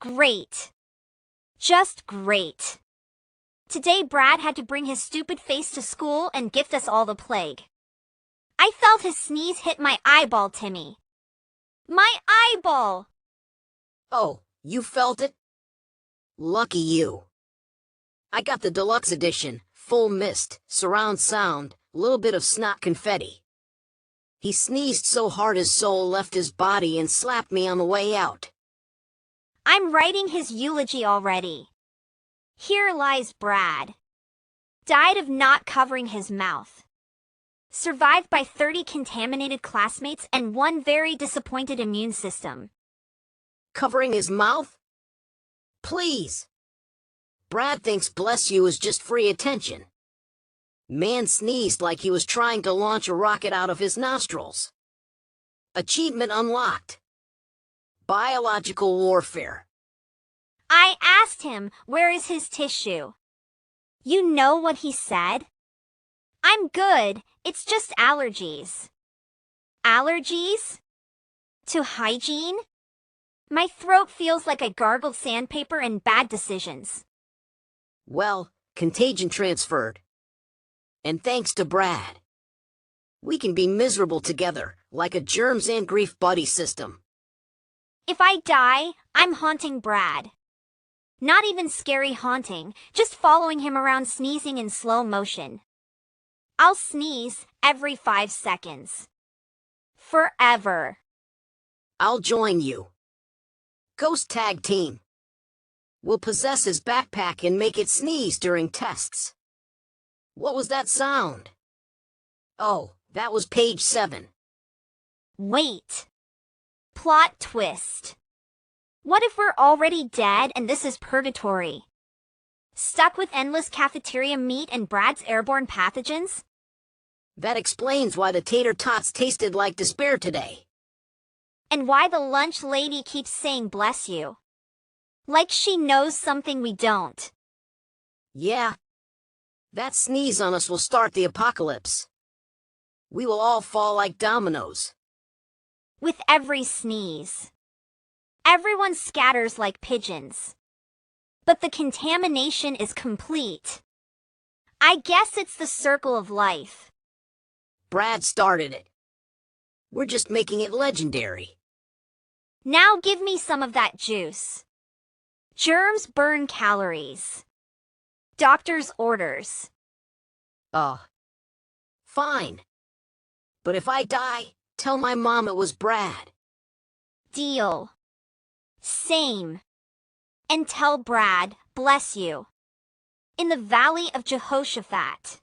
Great. Just great. Today Brad had to bring his stupid face to school and gift us all the plague. I felt his sneeze hit my eyeball, Timmy. My eyeball! Oh, you felt it? Lucky you. I got the deluxe edition, full mist, surround sound, little bit of snot confetti. He sneezed so hard his soul left his body and slapped me on the way out. I'm writing his eulogy already. Here lies Brad. Died of not covering his mouth. Survived by 30 contaminated classmates and one very disappointed immune system. Covering his mouth? Please. Brad thinks bless you is just free attention. Man sneezed like he was trying to launch a rocket out of his nostrils. Achievement unlocked. Biological warfare. I asked him, where is his tissue? You know what he said? I'm good, it's just allergies. Allergies? To hygiene? My throat feels like I gargled sandpaper and bad decisions. Well, contagion transferred. And thanks to Brad. We can be miserable together, like a germs and grief buddy system. If I die, I'm haunting Brad. Not even scary haunting, just following him around sneezing in slow motion. I'll sneeze every 5 seconds. Forever. I'll join you. Ghost Tag Team. We'll possess his backpack and make it sneeze during tests. What was that sound? Oh, that was page 7. Wait. Plot twist. What if we're already dead and this is purgatory? Stuck with endless cafeteria meat and Brad's airborne pathogens? That explains why the tater tots tasted like despair today. And why the lunch lady keeps saying bless you. Like she knows something we don't. Yeah. That sneeze on us will start the apocalypse. We will all fall like dominoes. With every sneeze. Everyone scatters like pigeons. But the contamination is complete. I guess it's the circle of life. Brad started it. We're just making it legendary. Now give me some of that juice. Germs burn calories. Doctor's orders. Fine. But if I die, tell my mom it was Brad. Deal. Same. And tell Brad, bless you. In the valley of Jehoshaphat.